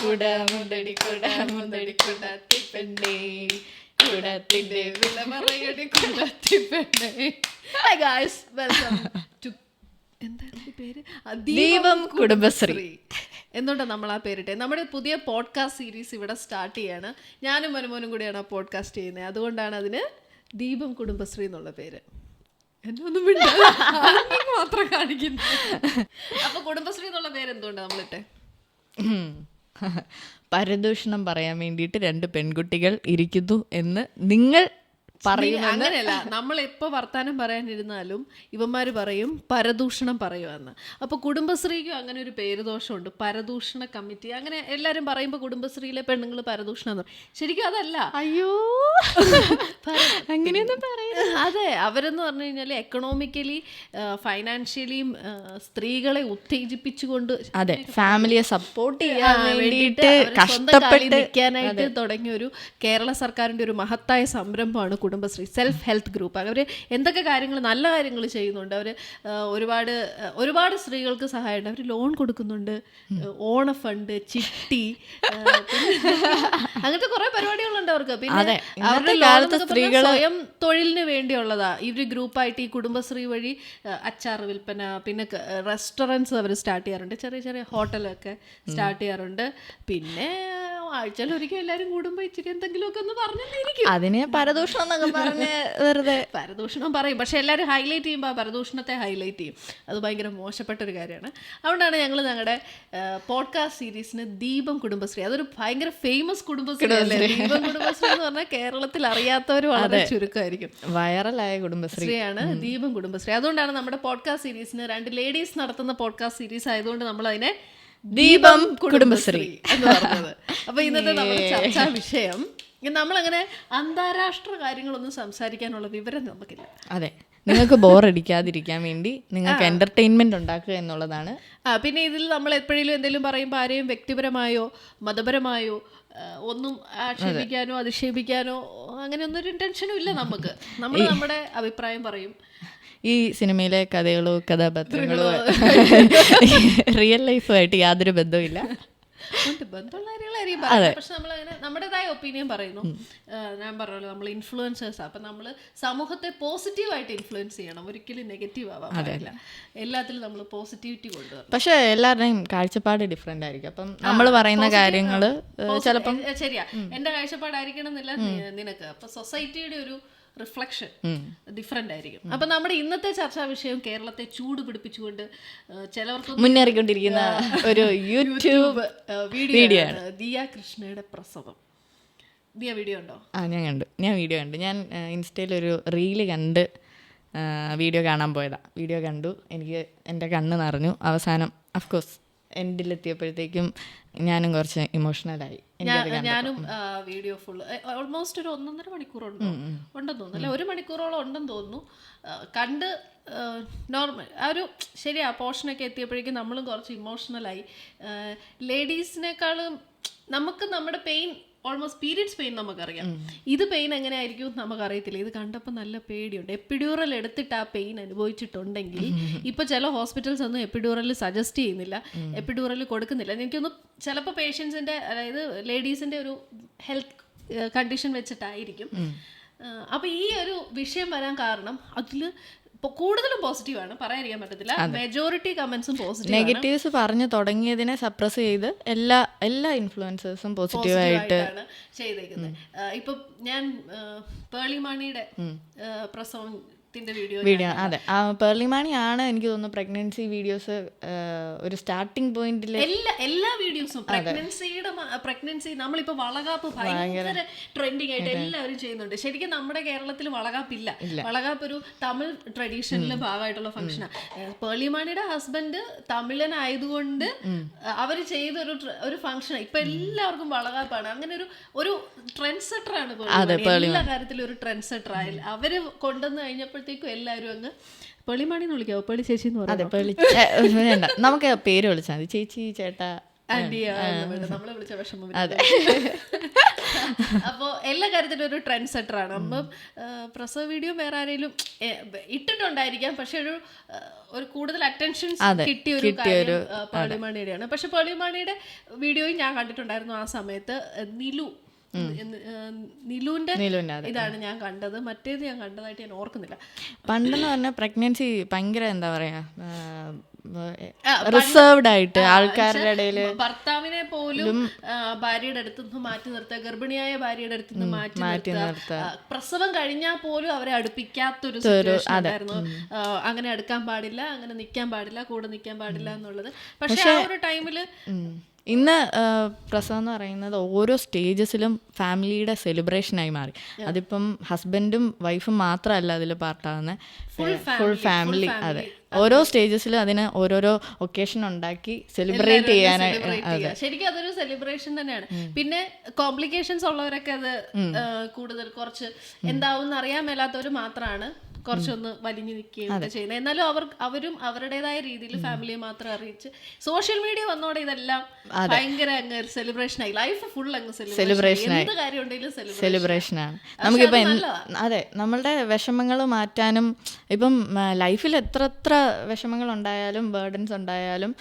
കുട മുന്തടി കുട മുന്തടി കുടത്തിപ്പെണ്ണേ കുടത്തിന്റെ വില പറയടി കുടത്തിപ്പെണ്ണേ. Hi guys, welcome to എന്തായിരുന്നു പേര്? ദീപം കുടുംബശ്രീ. എന്തുകൊണ്ടാണ് നമ്മൾ ആ പേരിട്ടെ? നമ്മുടെ പുതിയ പോഡ്കാസ്റ്റ് സീരീസ് ഇവിടെ സ്റ്റാർട്ട് ചെയ്യാണ്. ഞാനും മനുമോനും കൂടിയാണ് ആ പോഡ്കാസ്റ്റ് ചെയ്യുന്നത്. അതുകൊണ്ടാണ് അതിന് ദീപം കുടുംബശ്രീ എന്നുള്ള പേര്. എന്നെ ഒന്നും മാത്രം കാണിക്കുന്നു. അപ്പൊ കുടുംബശ്രീ എന്നുള്ള പേര് എന്തുകൊണ്ടാണ് നമ്മളിട്ടെ? പരദൂഷണം പറയാൻ വേണ്ടിയിട്ട് 2 പെൺകുട്ടികൾ ഇരിക്കുന്നു എന്ന് നിങ്ങൾ പറയുമെന്ന്. അങ്ങനെയല്ല, നമ്മൾ എപ്പോ വർത്താനം പറയാനിരുന്നാലും ഇവന്മാര് പറയും പരദൂഷണം പറയുമെന്ന്. അപ്പൊ കുടുംബശ്രീക്കും അങ്ങനെ ഒരു പേര് ദോഷമുണ്ട്, പരദൂഷണ കമ്മിറ്റി. അങ്ങനെ എല്ലാരും പറയുമ്പോ കുടുംബശ്രീയിലെ പെണ്ണുങ്ങൾ പരദൂഷണം. ശരിക്കും അതല്ല. അയ്യോ അങ്ങനെയൊന്നും പറയുന്നത്. അതെ, അവരെന്ന് പറഞ്ഞു കഴിഞ്ഞാൽ എക്കണോമിക്കലി ഫൈനാൻഷ്യലിയും സ്ത്രീകളെ ഉത്തേജിപ്പിച്ചുകൊണ്ട്, അതെ, ഫാമിലിയെ സപ്പോർട്ട് ചെയ്യാൻ വേണ്ടിയിട്ട് കഷ്ടപ്പെട്ട് നിൽക്കാനായിട്ട് തുടങ്ങിയ ഒരു കേരള സർക്കാരിന്റെ ഒരു മഹത്തായ സംരംഭമാണ് കുടുംബശ്രീ. Self health group. അവർ എന്തൊക്കെ കാര്യങ്ങൾ, നല്ല കാര്യങ്ങൾ ചെയ്യുന്നുണ്ട്. അവർ ഒരുപാട് സ്ത്രീകൾക്ക് സഹായമുണ്ട്. അവർ ലോൺ കൊടുക്കുന്നുണ്ട്, ഓണ ഫണ്ട്, ചിട്ടി, അങ്ങനത്തെ കുറെ പരിപാടികളുണ്ട് അവർക്ക്. പിന്നെ അവരുടെ കാലത്ത് സ്ത്രീകൾ സ്വയം തൊഴിലിന് വേണ്ടിയുള്ളതാ. ഇവർ ഗ്രൂപ്പായിട്ട് ഈ കുടുംബശ്രീ വഴി അച്ചാർ വിൽപ്പന, പിന്നെ റെസ്റ്റോറൻറ്റ്സ് അവർ സ്റ്റാർട്ട് ചെയ്യാറുണ്ട്, ചെറിയ ചെറിയ ഹോട്ടലൊക്കെ സ്റ്റാർട്ട് ചെയ്യാറുണ്ട്. പിന്നെ ആഴ്ചയിൽ ഒരിക്കൽ എല്ലാവരും കൂടുമ്പോൾ ഇച്ചിരി എന്തെങ്കിലുമൊക്കെ ഒന്ന് പറഞ്ഞിരിക്കും. അതിനെ പരദൂഷണം എന്നൊക്കെ പറഞ്ഞ് വെറുതെ പരദൂഷണം പറയും. പക്ഷെ എല്ലാവരും ഹൈലൈറ്റ് ചെയ്യുമ്പോൾ ആ പരദൂഷണത്തെ ഹൈലൈറ്റ് ചെയ്യും. അത് ഭയങ്കര മോശപ്പെട്ടൊരു കാര്യമാണ്. അതുകൊണ്ടാണ് ഞങ്ങൾ ഞങ്ങളുടെ പോഡ്കാസ്റ്റ് സീരീസിന് ദീപം കുടുംബശ്രീ. അതൊരു ഭയങ്കര ഫേമസ് കുടുംബശ്രീ അല്ലേ? ദീപം കുടുംബശ്രീ എന്ന് പറഞ്ഞാൽ കേരളത്തിൽ അറിയാത്തവർ വളരെ ചുരുക്കമായിരിക്കും. വൈറലായ കുടുംബശ്രീയാണ് ദീപം കുടുംബശ്രീ. അതുകൊണ്ടാണ് നമ്മുടെ പോഡ്കാസ്റ്റ് സീരീസിന് 2 ലേഡീസ് നടത്തുന്ന പോഡ്കാസ്റ്റ് സീരീസ് ആയതുകൊണ്ട് നമ്മൾ അതിനെ ദീപം കുടുംബശ്രീ എന്ന് പറഞ്ഞത്. അപ്പൊ ഇന്നത്തെ നമ്മുടെ ചർച്ചാ വിഷയം, നമ്മളങ്ങനെ അന്താരാഷ്ട്ര കാര്യങ്ങളൊന്നും സംസാരിക്കാനുള്ള വിവരം നമുക്കില്ല. അതെ, നിങ്ങൾക്ക് ബോറടിക്കാതിരിക്കാൻ വേണ്ടി നിങ്ങൾക്ക് എന്റർടൈൻമെന്റ് ഉണ്ടാക്കുക എന്നുള്ളതാണ്. പിന്നെ ഇതിൽ നമ്മൾ എപ്പോഴെങ്കിലും എന്തെങ്കിലും പറയുമ്പോൾ ആരെയും വ്യക്തിപരമായോ മതപരമായോ ഒന്നും ആക്ഷേപിക്കാനോ അധിക്ഷേപിക്കാനോ അങ്ങനെയൊന്നും ഒരു ഇന്റൻഷനും ഇല്ല നമുക്ക്. നമ്മൾ നമ്മുടെ അഭിപ്രായം പറയും. ഈ സിനിമയിലെ കഥകളോ കഥാപാത്രങ്ങളോ റിയൽ ലൈഫുമായിട്ട് യാതൊരു ബന്ധവുമില്ല. ബന്ധമുള്ള കാര്യങ്ങളായിരിക്കും, പക്ഷെ നമ്മളങ്ങനെ നമ്മുടേതായ ഒപ്പീനിയൻ പറയുന്നു. ഞാൻ പറഞ്ഞല്ലോ, നമ്മൾ ഇൻഫ്ലുവൻസേഴ്സാണ്. അപ്പം നമ്മൾ സമൂഹത്തെ പോസിറ്റീവായിട്ട് ഇൻഫ്ലുവൻസ് ചെയ്യണം, ഒരിക്കലും നെഗറ്റീവ് ആവാൻ പാടില്ല. എല്ലാത്തിലും നമ്മൾ പോസിറ്റിവിറ്റി കൊണ്ടുവരണം. പക്ഷെ എല്ലാവരുടെയും കാഴ്ചപ്പാട് ഡിഫറെന്റ് ആയിരിക്കും. അപ്പം നമ്മൾ പറയുന്ന കാര്യങ്ങൾ ചിലപ്പം ശരിയാ, എന്റെ കാഴ്ചപ്പാടായിരിക്കണം എന്നില്ല നിനക്ക്. അപ്പൊ സൊസൈറ്റിയുടെ ഒരു റിഫ്ലക്ഷൻ ഡിഫറെന്റ് ആയിരിക്കും. അപ്പൊ നമ്മുടെ ഇന്നത്തെ ചർച്ചാ വിഷയം കേരളത്തെ ചൂട് പിടിപ്പിച്ചുകൊണ്ട് ചിലവർക്ക് മുന്നേറിക്കൊണ്ടിരിക്കുന്ന ഒരു യൂട്യൂബ് വീഡിയോ ആണ് ദിയ കൃഷ്ണയുടെ പ്രസവം. ദിയ വീഡിയോ ഉണ്ടോ? ഞാൻ വീഡിയോ കണ്ടു. ഞാൻ ഇൻസ്റ്റയിലൊരു റീല് കണ്ട് വീഡിയോ കാണാൻ പോയതാ. വീഡിയോ കണ്ടു, എനിക്ക് എൻ്റെ കണ്ണ് നിറഞ്ഞു. അവസാനം അഫ്കോഴ്സ് എൻഡിലെത്തിയപ്പോഴത്തേക്കും ഞാനും കുറച്ച് ഇമോഷണലായി. ഞാനും വീഡിയോ ഫുള്ള് ഓൾമോസ്റ്റ് ഒരു 1.5 മണിക്കൂർ ഉണ്ടെന്ന് തോന്നുന്നു, അല്ലെ 1 മണിക്കൂറോളം ഉണ്ടെന്ന് തോന്നുന്നു. കണ്ട് നോർമൽ ആ ഒരു ശരിയാ പോർഷനൊക്കെ എത്തിയപ്പോഴേക്കും നമ്മളും കുറച്ച് ഇമോഷണലായി. ലേഡീസിനേക്കാളും നമുക്ക് നമ്മുടെ പെയിൻ, ഓൾമോസ്റ്റ് പീരിയഡ്സ് പെയിൻ നമുക്കറിയാം. ഇത് പെയിൻ എങ്ങനെയായിരിക്കും നമുക്കറിയത്തില്ല. ഇത് കണ്ടപ്പോൾ നല്ല പേടിയുണ്ട്. എപ്പിഡ്യൂറൽ എടുത്തിട്ട് ആ പെയിൻ അനുഭവിച്ചിട്ടുണ്ടെങ്കിൽ, ഇപ്പോൾ ചില ഹോസ്പിറ്റൽസ് ഒന്നും എപ്പിഡ്യൂറൽ സജസ്റ്റ് ചെയ്യുന്നില്ല, എപ്പിഡ്യൂറൽ കൊടുക്കുന്നില്ല. എനിക്കൊന്ന് ചിലപ്പോൾ പേഷ്യൻസിൻ്റെ, അതായത് ലേഡീസിൻ്റെ ഒരു ഹെൽത്ത് കണ്ടീഷൻ വെച്ചിട്ടായിരിക്കും. അപ്പോൾ ഈ ഒരു വിഷയം വരാൻ കാരണം അതിൽ കൂടുതലും പോസിറ്റീവാണ്, പറയാതിരിക്കാൻ പറ്റത്തില്ല. Majority കമന്റ്സും positive. നെഗറ്റീവ്സ് പറഞ്ഞു തുടങ്ങിയതിനെ സപ്രസ് ചെയ്ത് എല്ലാ ഇൻഫ്ലുവൻസേഴ്സും പോസിറ്റീവായിട്ട് ചെയ്തേക്കുന്നത്. ഇപ്പൊ ഞാൻ പേളിമാണിയുടെ പ്രസവത്തിന്റെ വീഡിയോ, അതെ, പേർലിമാണിയാണ് എനിക്ക് തോന്നുന്നു പ്രഗ്നൻസി വീഡിയോസ് ഒരു സ്റ്റാർട്ടിംഗ് പോയിന്റിൽ എല്ലാ വീഡിയോസും പ്രഗ്നൻസി നമ്മളിപ്പോ വളകാപ്പ് ഭയങ്കര ട്രെൻഡിങ് ആയിട്ട് എല്ലാവരും ചെയ്യുന്നുണ്ട്. ശരിക്കും നമ്മുടെ കേരളത്തിൽ വളകാപ്പില്ല. വളകാപ്പ് ഒരു തമിഴ് ട്രഡീഷനിലെ ഭാഗമായിട്ടുള്ള ഫംഗ്ഷനാണ്. പേളിമാണിയുടെ ഹസ്ബൻഡ് തമിഴനായതുകൊണ്ട് അവര് ചെയ്ത ഒരു ഫംഗ്ഷൻ. ഇപ്പൊ എല്ലാവർക്കും വളകാപ്പാണ്. അങ്ങനെ ഒരു ട്രെൻഡ് സെറ്റർ ആണ് എല്ലാ കാര്യത്തിലും ഒരു ട്രെൻഡ് സെറ്റർ ആയി. അവര് കൊണ്ടുവന്ന് കഴിഞ്ഞപ്പോൾ എല്ലാവരും അങ്ങ് പേളിമാണി എന്ന് വിളിക്കാവോ? പേളി ചേച്ചി എന്ന് പറയാം. നമുക്ക് പേര് വിളിച്ചാൽ മതി, ചേച്ചി ചേട്ടാ ആന്റിയാ നമ്മളെ വിളിച്ച വിഷമം. അതെ, അപ്പോൾ എല്ലാ കാര്യത്തിലും ഒരു ട്രെൻഡ് സെറ്ററാണ്. അപ്പം പ്രസവ വീഡിയോ വേറെ ആരെങ്കിലും ഇട്ടിട്ടുണ്ടായിരിക്കാം, പക്ഷെ ഒരു കൂടുതൽ അറ്റൻഷൻ കിട്ടിയ ഒരു കാര്യം പേളിമാണിയുടെയാണ്. പക്ഷെ പേളിമാണിയുടെ വീഡിയോയും ഞാൻ കണ്ടിട്ടുണ്ടായിരുന്നു ആ സമയത്ത്. നിലുവിന്റെ ഇതാണ് ഞാൻ കണ്ടത്, മറ്റേത് ഞാൻ കണ്ടതായിട്ട് ഞാൻ ഓർക്കുന്നില്ല. പണ്ടെന്ന് പറഞ്ഞാൽ പ്രഗ്നൻസി ഭയങ്കര എന്താ പറയാ റിസർവ്ഡ് ആയിട്ട് ആൾക്കാരുടെ ഇടയിൽ ഭർത്താവിനെ പോലും ഭാര്യയുടെ അടുത്ത് നിന്ന് മാറ്റി നിർത്തുക, ഗർഭിണിയായ ഭാര്യയുടെ അടുത്ത് നിന്ന് മാറ്റി നിർത്തുക, പ്രസവം കഴിഞ്ഞാൽ പോലും അവരെ അടുപ്പിക്കാത്തൊരു സിറ്റുവേഷൻ ഉണ്ടായിരുന്നു. അങ്ങനെ അടുക്കാൻ പാടില്ല, അങ്ങനെ നിൽക്കാൻ പാടില്ല, കൂടെ നിൽക്കാൻ പാടില്ല എന്നുള്ളത്. പക്ഷെ ആ ഒരു ടൈമില് ഇന്ന് പ്രസവം എന്ന് പറയുന്നത് ഓരോ സ്റ്റേജസിലും ഫാമിലിയുടെ സെലിബ്രേഷനായി മാറി. അതിപ്പം ഹസ്ബൻഡും വൈഫും മാത്രമല്ല അതിൽ പാർട്ടാകുന്നത്, ഫുൾ ഫാമിലി. അതെ, ഓരോ സ്റ്റേജസിലും അതിന് ഓരോരോ ഒക്കേഷൻ ഉണ്ടാക്കി സെലിബ്രേറ്റ് ചെയ്യാനായിട്ട്. ശരിക്കും അതൊരു സെലിബ്രേഷൻ തന്നെയാണ്. പിന്നെ കോംപ്ലിക്കേഷൻസ് ഉള്ളവരൊക്കെ അത് കൂടുതൽ കുറച്ച് എന്താവും അറിയാൻ മേലാത്തവർ മാത്രമാണ് കുറച്ചൊന്ന് വലിഞ്ഞു നിൽക്കുകയൊക്കെ ചെയ്യുന്നത്. എന്നാലും അവരും അവരുടേതായ രീതിയിൽ ഫാമിലിയെ മാത്രം അറിയിച്ച് സോഷ്യൽ മീഡിയ വന്നോടെ ഇതെല്ലാം ഭയങ്കര അങ്ങ് സെലിബ്രേഷൻ ആയി. ലൈഫ് ഫുൾ അങ്ങ് സെലിബ്രേഷൻ, എന്ത് കാര്യം ഉണ്ടെങ്കിലും സെലിബ്രേഷനാണ്. നമുക്കിപ്പം അതെ, നമ്മളുടെ വിഷമങ്ങൾ മാറ്റാനും ഇപ്പം ലൈഫിൽ എത്ര വിഷമങ്ങൾ ഉണ്ടായാലും ബേർഡൻസ് ഉണ്ടായാലും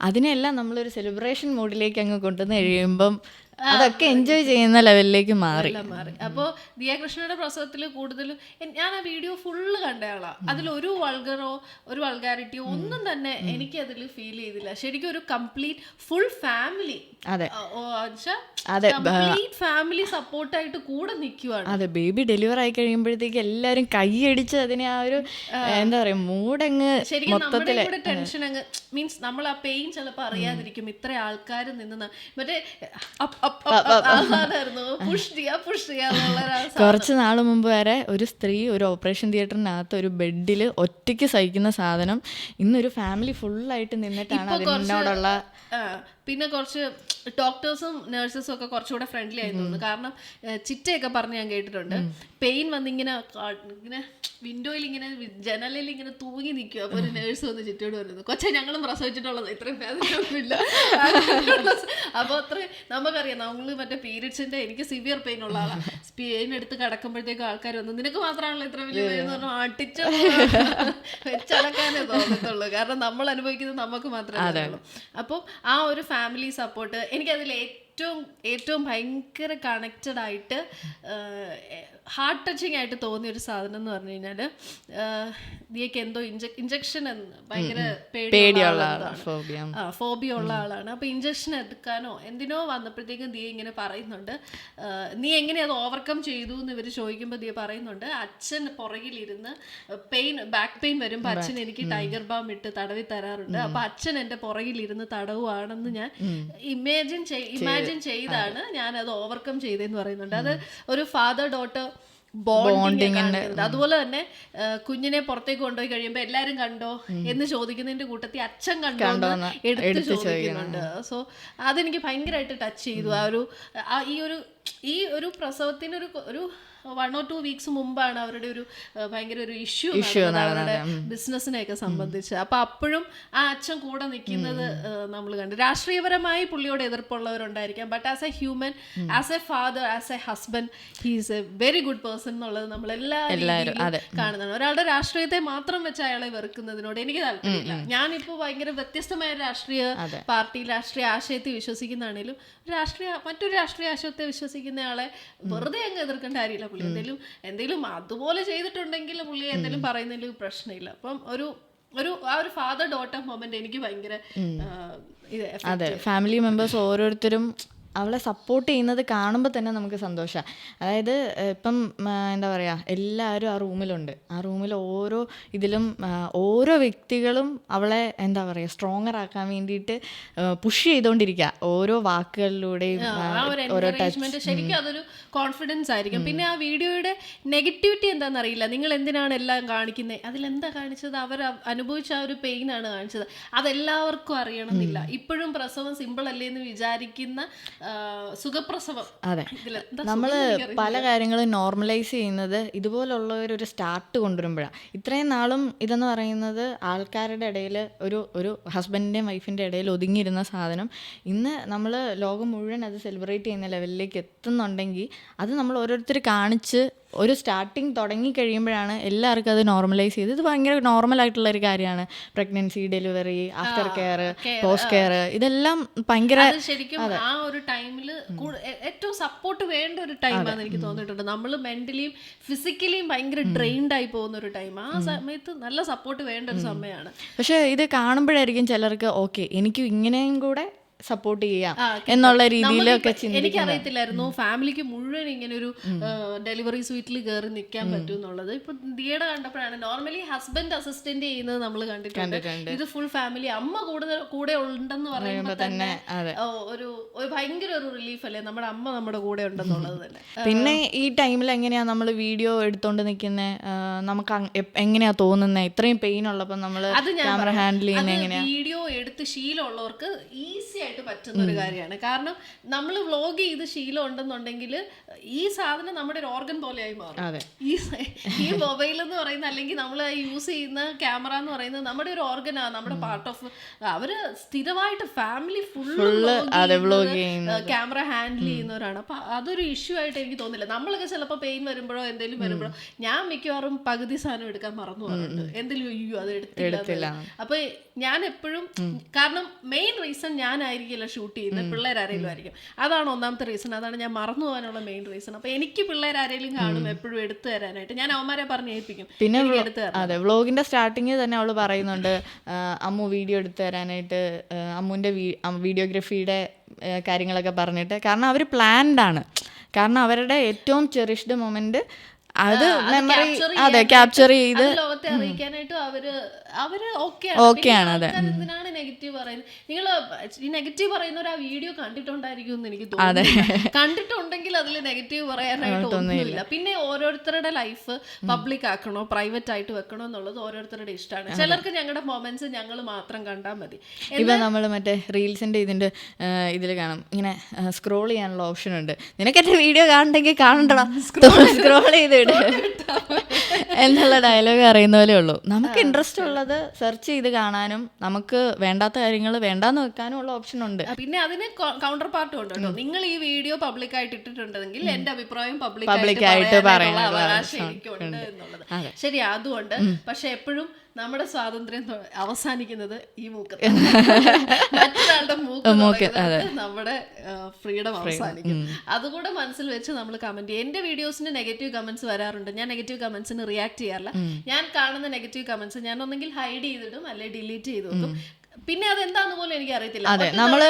അതിനെല്ലാം നമ്മളൊരു സെലിബ്രേഷൻ മൂഡിലേക്ക് അങ്ങ് കൊണ്ടുവന്ന് കഴിയുമ്പം അതൊക്കെ എൻജോയ് ചെയ്യുന്ന ലെവലിലേക്ക് മാറി. അപ്പോൾ ദിയാകൃഷ്ണയുടെ പ്രസവത്തിൽ കൂടുതലും ഞാൻ ആ വീഡിയോ ഫുള്ള് കണ്ടയാളാ. അതിലൊരു ഒരു വൾഗാരിറ്റിയോ ഒന്നും തന്നെ എനിക്ക് അതിൽ ഫീൽ ചെയ്തില്ല. ശരിക്കും ഒരു കംപ്ലീറ്റ് ഫുൾ ഫാമിലി, ഫാമിലി സപ്പോർട്ടായിട്ട് കൂടെ നിൽക്കുവാണ്. അതെ, ബേബി ഡെലിവർ ആയി കഴിയുമ്പോഴത്തേക്ക് എല്ലാരും കൈയടിച്ച് അതിനെ ആ ഒരു എന്താ പറയാ മൂടങ്ങ് ശരിക്കും നമ്മുടെ കൂടെ ടെൻഷൻ അങ്ങ് മീൻസ് നമ്മൾ ആ പെയിൻ ചിലപ്പോൾ അറിയാതിരിക്കും. ഇത്ര ആൾക്കാർ നിന്ന് മറ്റേ കുറച്ച് നാൾ മുമ്പ് വരെ ഒരു സ്ത്രീ ഒരു ഓപ്പറേഷൻ തിയേറ്ററിനകത്ത് ഒരു ബെഡിൽ ഒറ്റയ്ക്ക് സഹിക്കുന്ന സാധനം ഇന്നൊരു ഫാമിലി ഫുള്ളായിട്ട് നിന്നിട്ടാണ് അതിനോടുള്ള. പിന്നെ കുറച്ച് ഡോക്ടേഴ്സും നഴ്സസും ഒക്കെ കുറച്ചുകൂടെ ഫ്രണ്ട്ലി ആയി തോന്നുന്നു. കാരണം ചിറ്റയൊക്കെ പറഞ്ഞ് ഞാൻ കേട്ടിട്ടുണ്ട്, പെയിൻ വന്നിങ്ങനെ ഇങ്ങനെ വിൻഡോയിൽ ഇങ്ങനെ ജനലിൽ ഇങ്ങനെ തൂങ്ങി നിൽക്കുക. അപ്പോൾ ഒരു നേഴ്സ് വന്ന് ചിറ്റയോട് പറയുന്നു, കൊച്ചെ ഞങ്ങളും പ്രസവിച്ചിട്ടുള്ളത് ഇത്രയും വേദനയൊന്നുമില്ല. അപ്പോൾ അത്രയും നമുക്കറിയാം, നമ്മൾ മറ്റേ പീരിയഡ്സിന്റെ എനിക്ക് സിവിയർ പെയിൻ ഉള്ള ആളാണ്. പെയിൻ എടുത്ത് കിടക്കുമ്പോഴത്തേക്കും ആൾക്കാർ വന്നു, നിനക്ക് മാത്രമാണല്ലോ ഇത്ര വലിയ പെയിൻ എന്ന് പറഞ്ഞാൽ അടിച്ച വെച്ചടക്കാനേ തോന്നത്തുള്ളൂ. കാരണം നമ്മൾ അനുഭവിക്കുന്നത് നമുക്ക് മാത്രമേ അറിയുള്ളൂ. അപ്പോൾ ആ ഒരു ഫാമിലി സപ്പോർട്ട് എനിക്കതിൽ ഏറ്റവും ഭയങ്കര കണക്റ്റഡ് ആയിട്ട് ഹാർട്ട് ടച്ചിങ് ആയിട്ട് തോന്നിയ ഒരു സാധനം എന്ന് പറഞ്ഞു കഴിഞ്ഞാൽ, ദിയക്ക് എന്തോ ഇഞ്ചക്ഷൻ ഭയങ്കര ഫോബിയ ഉള്ള ആളാണ്. അപ്പോൾ ഇഞ്ചക്ഷൻ എടുക്കാനോ എന്തിനോ വന്നപ്പോഴത്തേക്കും ദിയ ഇങ്ങനെ പറയുന്നുണ്ട്, നീ എങ്ങനെ അത് ഓവർകം ചെയ്തു എന്ന് ഇവർ ചോദിക്കുമ്പോൾ ദിയ പറയുന്നുണ്ട്, അച്ഛൻ പുറകിലിരുന്ന് ബാക്ക് പെയിൻ വരുമ്പോൾ അച്ഛൻ എനിക്ക് ടൈഗർ ബാം ഇട്ട് തടവി തരാറുണ്ട്. അപ്പോൾ അച്ഛൻ എൻ്റെ പുറകിലിരുന്ന് തടവുകയാണെന്ന് ഞാൻ ഇമാജിൻ ചെയ്താണ് ഞാൻ അത് ഓവർകം ചെയ്തതെന്ന് പറയുന്നുണ്ട്. അത് ഒരു ഫാദർ ഡോട്ടർ ബോണ്ടിങ്. അതുപോലെ തന്നെ കുഞ്ഞിനെ പുറത്തേക്ക് കൊണ്ടുപോയി കഴിയുമ്പോൾ എല്ലാരും കണ്ടോ എന്ന് ചോദിക്കുന്നതിന്റെ കൂട്ടത്തിൽ അച്ഛൻ കണ്ടോ എന്ന് എടുത്ത് ചോദിക്കുന്നുണ്ട്. സോ അതെനിക്ക് ഭയങ്കരമായിട്ട് ടച്ച് ചെയ്തു. ഈ ഒരു പ്രസവത്തിന് ഒരു 1 or 2 weeks മുമ്പാണ് അവരുടെ ഒരു ഭയങ്കര ഒരു ഇഷ്യൂ അവരുടെ ബിസിനസ്സിനെയൊക്കെ സംബന്ധിച്ച്. അപ്പൊ അപ്പോഴും ആ അച്ഛൻ കൂടെ നിൽക്കുന്നത് നമ്മൾ കണ്ടു. രാഷ്ട്രീയപരമായി പുള്ളിയോട് എതിർപ്പുള്ളവരുണ്ടായിരിക്കാം, but as a human, as a father, as a husband, he's a very good person എന്നുള്ളത് നമ്മൾ എല്ലാവരും കാണുന്നതാണ്. ഒരാളുടെ രാഷ്ട്രീയത്തെ മാത്രം വെച്ച് അയാളെ വെറുക്കുന്നതിനോട് എനിക്ക് താല്പര്യമില്ല. ഞാനിപ്പോൾ ഭയങ്കര വ്യത്യസ്തമായ രാഷ്ട്രീയ പാർട്ടി, രാഷ്ട്രീയ ആശയത്തെ വിശ്വസിക്കുന്നതാണേലും മറ്റൊരു രാഷ്ട്രീയ ആശയത്തെ വിശ്വസിക്കുന്ന ആളെ വെറുതെ അങ്ങ് എതിർക്കേണ്ട കാര്യമില്ല. പുള്ളി എന്തെങ്കിലും അതുപോലെ ചെയ്തിട്ടുണ്ടെങ്കിൽ പുള്ളി എന്തെങ്കിലും പറയുന്നതിൽ പ്രശ്നമില്ല. അപ്പം ആ ഒരു ഫാദർ ഡോട്ടർ മൊമെന്റ് എനിക്ക് ഭയങ്കര അതെ, ഫാമിലി മെമ്പേഴ്സ് ഓരോരുത്തരും അവളെ സപ്പോർട്ട് ചെയ്യുന്നത് കാണുമ്പോൾ തന്നെ നമുക്ക് സന്തോഷമാണ്. അതായത് ഇപ്പം എന്താ പറയുക, എല്ലാവരും ആ റൂമിലുണ്ട്. ആ റൂമിൽ ഓരോ ഇതിലും ഓരോ വ്യക്തികളും അവളെ എന്താ പറയുക സ്ട്രോങ്ങർ ആക്കാൻ വേണ്ടിയിട്ട് പുഷ് ചെയ്തുകൊണ്ടിരിക്കുക ഓരോ വാക്കുകളിലൂടെയും. ശരിക്കും അതൊരു കോൺഫിഡൻസ് ആയിരിക്കും. പിന്നെ ആ വീഡിയോയുടെ നെഗറ്റിവിറ്റി എന്താണെന്നറിയില്ല. നിങ്ങൾ എന്തിനാണ് എല്ലാം കാണിക്കുന്നത്, അതിലെന്താ കാണിച്ചത്, അവർ അനുഭവിച്ച ആ ഒരു പെയിനാണ് കാണിച്ചത്. അതെല്ലാവർക്കും അറിയണമെന്നില്ല. ഇപ്പോഴും പ്രസവം സിമ്പിൾ അല്ലേ എന്ന് വിചാരിക്കുന്ന സുഖപ്രസവം. അതെ, നമ്മൾ പല കാര്യങ്ങളും നോർമലൈസ് ചെയ്യുന്നത് ഇതുപോലുള്ളവരൊരു സ്റ്റാർട്ട് കൊണ്ടുവരുമ്പോഴാണ്. ഇത്രയും നാളും ഇതെന്ന് പറയുന്നത് ആൾക്കാരുടെ ഇടയിൽ ഒരു ഹസ്ബൻഡിൻ്റെയും വൈഫിൻ്റെ ഇടയിൽ ഒതുങ്ങിയിരുന്ന സാധനം ഇന്ന് നമ്മൾ ലോകം മുഴുവൻ അത് സെലിബ്രേറ്റ് ചെയ്യുന്ന ലെവലിലേക്ക് എത്തുന്നുണ്ടെങ്കിൽ അത് നമ്മൾ ഓരോരുത്തർ കാണിച്ച് ഒരു സ്റ്റാർട്ടിങ് തുടങ്ങി കഴിയുമ്പോഴാണ് എല്ലാവർക്കും അത് നോർമലൈസ് ചെയ്ത് ഇത് ഭയങ്കര നോർമലായിട്ടുള്ള ഒരു കാര്യമാണ്. Pregnancy, delivery, after care, post care, ഇതെല്ലാം ഭയങ്കര ശരിക്കും ആ ഒരു ടൈമില് ഏറ്റവും സപ്പോർട്ട് വേണ്ട ഒരു ടൈമാണെന്ന് എനിക്ക് തോന്നിയിട്ടുണ്ട്. നമ്മൾ മെന്റലിയും ഫിസിക്കലിയും ഭയങ്കര ഡ്രെയിൻഡ് ആയി പോകുന്ന ഒരു ടൈം. ആ സമയത്ത് നല്ല സപ്പോർട്ട് വേണ്ട ഒരു സമയമാണ്. പക്ഷെ ഇത് കാണുമ്പോഴായിരിക്കും ചിലർക്ക് ഓക്കെ എനിക്കും ഇങ്ങനെയും കൂടെ സപ്പോർട്ട് ചെയ്യാം എന്നുള്ള രീതിയിലൊക്കെ ചിന്തിക്കുന്നത്. എനിക്കറിയത്തില്ലായിരുന്നു ഫാമിലിക്ക് മുഴുവൻ ഇങ്ങനെ ഒരു ഡെലിവറി സ്വീറ്റിൽ കയറി നിൽക്കാൻ പറ്റും എന്നുള്ളത്. ഇപ്പൊ ദിയയുടെ കണ്ടപ്പോഴാണ്. നോർമലി ഹസ്ബൻഡ് അസിസ്റ്റന്റ് ചെയ്യുന്നത് നമ്മൾ കണ്ടിട്ടുണ്ട്. ഇത് ഫുൾ ഫാമിലി, അമ്മ കൂടെ ഉണ്ടെന്ന് പറയുമ്പോൾ തന്നെ ഒരു ഭയങ്കര ഒരു റിലീഫ് അല്ലേ, നമ്മുടെ അമ്മ നമ്മുടെ കൂടെ ഉണ്ടെന്നുള്ളത് തന്നെ. പിന്നെ ഈ ടൈമിൽ എങ്ങനെയാ നമ്മൾ വീഡിയോ എടുത്തോണ്ട് നിൽക്കുന്നത്, നമുക്ക് എങ്ങനെയാ തോന്നുന്നത്? ഇത്രയും പെയിൻ ഉള്ളപ്പോൾ നമ്മൾ ക്യാമറ ഹാൻഡിൽ ചെയ്യുന്നത് എങ്ങനെയാ? വീഡിയോ എടുത്ത് ശീലമുള്ളവർക്ക് ഈസി ആയിട്ട് പറ്റുന്ന ഒരു കാര്യമാണ്. കാരണം നമ്മൾ വ്ലോഗ് ചെയ്ത് ശീലം ഉണ്ടെന്നുണ്ടെങ്കിൽ ഈ സാധനം നമ്മുടെ ഒരു ഓർഗൻ പോലെയായി മാറും. ഈ മൊബൈൽ എന്ന് പറയുന്ന അല്ലെങ്കിൽ നമ്മൾ യൂസ് ചെയ്യുന്ന ക്യാമറ എന്ന് പറയുന്നത് നമ്മുടെ ഒരു ഓർഗനാണ്, നമ്മുടെ പാർട്ട് ഓഫ്. അവര് സ്ഥിരമായിട്ട് ഫാമിലി ഫുള്ള് ക്യാമറ ഹാൻഡിൽ ചെയ്യുന്നവരാണ്. അപ്പൊ അതൊരു ഇഷ്യൂ ആയിട്ട് എനിക്ക് തോന്നില്ല. നമ്മളൊക്കെ ചിലപ്പോൾ പെയിൻ വരുമ്പോഴോ എന്തെങ്കിലും വരുമ്പോഴോ ഞാൻ മിക്കവാറും പകുതി സാധനം എടുക്കാൻ മറന്നു പോകാറുണ്ട്. എന്തെങ്കിലും അയ്യോ അത് എടുത്തില്ല. അപ്പൊ ഞാൻ എപ്പോഴും, കാരണം മെയിൻ റീസൺ ഞാനായിരിക്കില്ല ഷൂട്ട് ചെയ്യുന്നത്, പിള്ളേരാരെങ്കിലും ആയിരിക്കും. അതാണ് ഒന്നാമത്തെ റീസൺ. അതാണ് ഞാൻ മറന്നു പോകാനുള്ള മെയിൻ റീസൺ. അപ്പൊ എനിക്ക് പിള്ളേരാരെങ്കിലും കാണും എപ്പോഴും എടുത്തു തരാനായിട്ട് ഞാൻ അവന്മാരെ പറഞ്ഞേൽപ്പിക്കും. പിന്നെ അതെ, വ്ളോഗിന്റെ സ്റ്റാർട്ടിങ് തന്നെ അവള് പറയുന്നുണ്ട് അമ്മു വീഡിയോ എടുത്തു തരാനായിട്ട്, അമ്മുവിന്റെ വീഡിയോഗ്രഫിയുടെ കാര്യങ്ങളൊക്കെ പറഞ്ഞിട്ട്. കാരണം അവർ പ്ലാൻഡ് ആണ്. കാരണം അവരുടെ ഏറ്റവും ചെറിഷ്ഡ് മൊമെന്റ് അത് മെമ്മറി ക്യാപ്ചർ ചെയ്ത് ലോകത്തെ അറിയിക്കാനായിട്ട് അവര് ഓക്കെയാണ്. അതെ, എന്തിനാണ് നെഗറ്റീവ് പറയുന്നത്? നിങ്ങൾ ഈ നെഗറ്റീവ് പറയുന്നവർ ആ വീഡിയോ കണ്ടിട്ടുണ്ടായിരിക്കും എന്ന് എനിക്ക് തോന്നുന്നു. കണ്ടിട്ടുണ്ടെങ്കിൽ അതിൽ നെഗറ്റീവ് പറയാനായിട്ട് ഒന്നുമില്ല. പിന്നെ ഓരോരുത്തരുടെ ലൈഫ് പബ്ലിക് ആക്കണോ പ്രൈവറ്റ് ആയിട്ട് വെക്കണോ എന്നുള്ളത് ഓരോരുത്തരുടെ ഇഷ്ടമാണ്. ചിലർക്ക് ഞങ്ങളുടെ മൊമെന്റ്സ് ഞങ്ങൾ മാത്രം കണ്ടാൽ മതി. ഇപ്പൊ നമ്മൾ മറ്റേ റീൽസിന്റെ ഇതിൽ കാണും, ഇങ്ങനെ സ്ക്രോൾ ചെയ്യാനുള്ള ഓപ്ഷൻ ഉണ്ട്. നിനക്ക് എന്റെ വീഡിയോ കാണണ്ടെങ്കിൽ കാണണ്ടടാ, സ്ക്രോൾ ചെയ്ത് എന്നുള്ള ഡയലോഗ് അറിയുന്ന പോലെ ഉള്ളൂ. നമുക്ക് ഇൻട്രസ്റ്റ് ഉള്ളത് സെർച്ച് ചെയ്ത് കാണാനും നമുക്ക് വേണ്ടാത്ത കാര്യങ്ങൾ വേണ്ടാന്ന് വെക്കാനും ഉള്ള ഓപ്ഷൻ ഉണ്ട്. പിന്നെ അതിന് കൗണ്ടർ പാർട്ടും ഉണ്ട് കേട്ടോ. നിങ്ങൾ ഈ വീഡിയോ പബ്ലിക് ആയിട്ട് ഇട്ടിട്ടുണ്ടെങ്കിൽ എന്റെ അഭിപ്രായം പബ്ലിക് ആയിട്ട് പറയാനുള്ള അവകാശം എനിക്കുണ്ട് എന്നുള്ളത് ശരി. അതുകൊണ്ട് പക്ഷെ എപ്പോഴും നമ്മുടെ സ്വാതന്ത്ര്യം അവസാനിക്കുന്നത് ഈ മൂക്ക്, മറ്റൊരാളുടെ മൂക്ക് നമ്മുടെ ഫ്രീഡം അവസാനിക്കും. അതുകൂടെ മനസ്സിൽ വെച്ച് നമ്മൾ കമന്റ് ചെയ്യും. എന്റെ വീഡിയോസിന് നെഗറ്റീവ് കമന്റ്സ് വരാറുണ്ട്. ഞാൻ നെഗറ്റീവ് കമന്റ്സിന് റിയാക്ട് ചെയ്യാറില്ല. ഞാൻ കാണുന്ന നെഗറ്റീവ് കമന്റ്സ് ഞാൻ ഒന്നെങ്കിൽ ഹൈഡ് ചെയ്തിടും അല്ലെ ഡിലീറ്റ് ചെയ്ത് വെക്കും. പിന്നെ അതെന്താന്ന് പോലും എനിക്ക് അറിയത്തില്ല. അതെ, നമ്മള്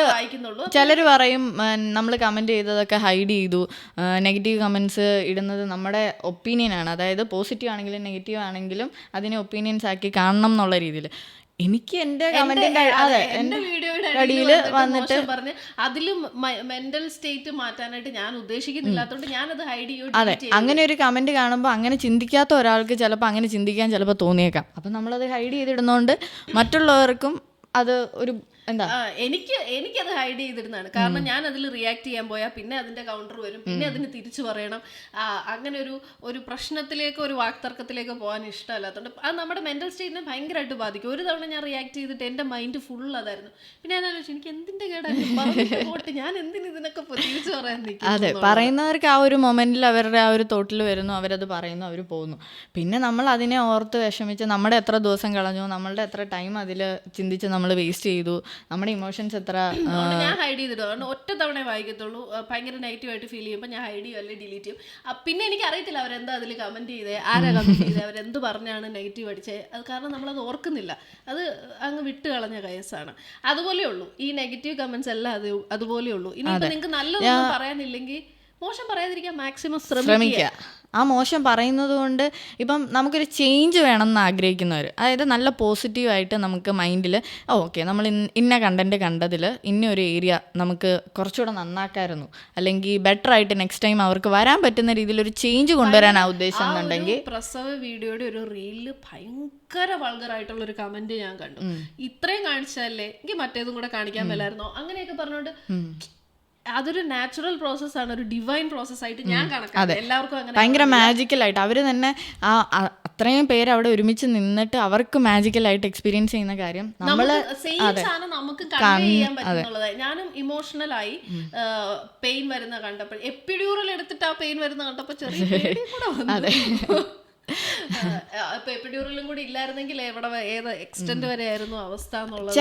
ചിലര് പറയും നമ്മൾ കമന്റ് ചെയ്തതൊക്കെ ഹൈഡ് ചെയ്തു. നെഗറ്റീവ് കമന്റ്സ് ഇടുന്നത് നമ്മുടെ ഒപ്പീനിയൻ ആണ്. അതായത് പോസിറ്റീവ് ആണെങ്കിലും നെഗറ്റീവ് ആണെങ്കിലും അതിനെ ഒപ്പീനിയൻസ് ആക്കി കാണണം എന്നുള്ള രീതിയിൽ. എനിക്ക് എന്റെ കമന്റിന്റെ വീഡിയോയുടെ അടിയില് വന്നിട്ട് പറഞ്ഞ് അതിലും മെന്റൽ സ്റ്റേറ്റ് മാറ്റാനായിട്ട് ഞാൻ ഉദ്ദേശിക്കുന്നില്ലാത്തതുകൊണ്ട് ഞാനത് ഹൈഡ് ചെയ്യും. അതെ, അങ്ങനെ ഒരു കമന്റ് കാണുമ്പോൾ അങ്ങനെ ചിന്തിക്കാത്ത ഒരാൾക്ക് ചിലപ്പോൾ അങ്ങനെ ചിന്തിക്കാൻ ചിലപ്പോൾ തോന്നിയേക്കാം. അപ്പം നമ്മളത് ഹൈഡ് ചെയ്തിടുന്നതുകൊണ്ട് മറ്റുള്ളവർക്കും അത് ഒരു എന്താ, എനിക്കത് ഹൈഡ് ചെയ്തിരുന്നതാണ്. കാരണം ഞാൻ അതിൽ റിയാക്ട് ചെയ്യാൻ പോയാൽ പിന്നെ അതിന്റെ കൗണ്ടർ വരും, പിന്നെ അതിന് തിരിച്ചു പറയണം. അങ്ങനെ ഒരു പ്രശ്നത്തിലേക്ക് ഒരു വാക്തർക്കത്തിലേക്ക് പോകാൻ ഇഷ്ടമല്ലാത്തതുകൊണ്ട് അത് നമ്മുടെ മെന്റൽ സ്റ്റേറ്റിനെ ഭയങ്കരമായിട്ട് ബാധിക്കും. ഒരു തവണ ഞാൻ റിയാക്ട് ചെയ്തിട്ട് എന്റെ മൈൻഡ് ഫുൾ അതായിരുന്നു. പിന്നെ ഞാൻ ആലോചിച്ചു എനിക്ക് എന്തിന്റെ കേടായിട്ട് ഞാൻ എന്തിന് ഇതിനൊക്കെ തിരിച്ചു പറയാൻ നിൽക്കും. അതെ, പറയുന്നവർക്ക് ആ ഒരു മൊമെന്റിൽ അവരുടെ ആ ഒരു തോട്ടിൽ വരുന്നു, അവരത് പറയുന്നു, അവർ പോകുന്നു. പിന്നെ നമ്മൾ അതിനെ ഓർത്ത് വിഷമിച്ച് നമ്മുടെ എത്ര ദിവസം കളഞ്ഞു, നമ്മളുടെ എത്ര ടൈം അതിൽ ചിന്തിച്ച് നമ്മൾ വേസ്റ്റ് ചെയ്തു, നമ്മുടെ ഇമോഷൻസ് എത്ര. ഞാൻ ഹൈഡ് ചെയ്തിട്ടു. കാരണം ഒറ്റ തവണ വായിക്കത്തുള്ളൂ. ഭയങ്കര നെഗറ്റീവായിട്ട് ഫീൽ ചെയ്യുമ്പോൾ ഞാൻ ഹൈഡ് ചെയ്യും അല്ലെങ്കിൽ ഡിലീറ്റ് ചെയ്യും. പിന്നെ എനിക്ക് അറിയത്തില്ല അവരെന്താ അതിൽ കമന്റ് ചെയ്തേ, ആരാ കമന്റ് ചെയ്തേ, അവരെന്ത് പറഞ്ഞാണ് നെഗറ്റീവ് അടിച്ചത്. അത് കാരണം നമ്മളത് ഓർക്കുന്നില്ല, അത് അങ്ങ് വിട്ട് കളഞ്ഞ കേസാണ്. അതുപോലെ ഉള്ളൂ ഈ നെഗറ്റീവ് കമന്റ്സ് എല്ലാം അതുപോലെ ഉള്ളൂ. ഇനിയിപ്പോൾ നിങ്ങൾക്ക് നല്ലതൊന്നും പറയാനില്ലെങ്കിൽ മോശം പറയാതിരിക്കാൻ മാക്സിമം ശ്രമിക്കുക. ആ മോശം പറയുന്നത് കൊണ്ട് ഇപ്പം നമുക്കൊരു ചേഞ്ച് വേണം എന്ന് ആഗ്രഹിക്കുന്നവർ, അതായത് നല്ല പോസിറ്റീവായിട്ട് നമുക്ക് മൈൻഡിൽ ഓക്കെ നമ്മൾ ഇന്ന കണ്ടൻറ്റ് കണ്ടതിൽ ഇന്നൊരു ഏരിയ നമുക്ക് കുറച്ചുകൂടെ നന്നാക്കായിരുന്നു, അല്ലെങ്കിൽ ബെറ്റർ ആയിട്ട് നെക്സ്റ്റ് ടൈം അവർക്ക് വരാൻ പറ്റുന്ന രീതിയിൽ ഒരു ചേഞ്ച് കൊണ്ടുവരാനാണ് ഉദ്ദേശം എന്നുണ്ടെങ്കിൽ. പ്രസവ വീഡിയോയുടെ ഒരു റീലില് ഭയങ്കര വൾഗറായിട്ടുള്ള ഒരു കമന്റ് ഞാൻ കണ്ടു. ഇത്രയും കാണിച്ചാലേ എനിക്ക് മറ്റേതും കൂടെ കാണിക്കാൻ മേലായിരുന്നോ അങ്ങനെയൊക്കെ പറഞ്ഞോണ്ട് അതൊരു നാച്ചുറൽ പ്രോസസ്സാണ്, ഒരു ഡിവൈൻ പ്രോസസ്സായിട്ട് ഞാൻ കണക്കാക്കുന്നത്. എല്ലാവർക്കും അങ്ങനെ ഭയങ്കര മാജിക്കലായിട്ട് അവർ തന്നെ അത്രയും പേര് അവിടെ ഒരുമിച്ച് നിന്നിട്ട് അവർക്ക് മാജിക്കലായിട്ട് എക്സ്പീരിയൻസ് ചെയ്യുന്ന കാര്യം നമ്മള് നമുക്ക് കൺവേ ചെയ്യാൻ പറ്റുന്നുള്ളത്. ഞാനും ഇമോഷണലായി പെയിൻ വരുന്ന കണ്ടപ്പോൾ, എപ്പിഡ്യൂറൽ എടുത്തിട്ട് ആ പെയിൻ വരുന്ന കണ്ടപ്പോൾ ചെറിയ പേടി കൂടെ വന്നു. ഇപ്പൊ എപ്പിഡ്യൂറലും കൂടി ഇല്ലായിരുന്നെങ്കിൽ എവിടെ ഏത് എക്സ്റ്റെന്റ് വരെ ആയിരുന്നു അവസ്ഥ എന്നുള്ളത്.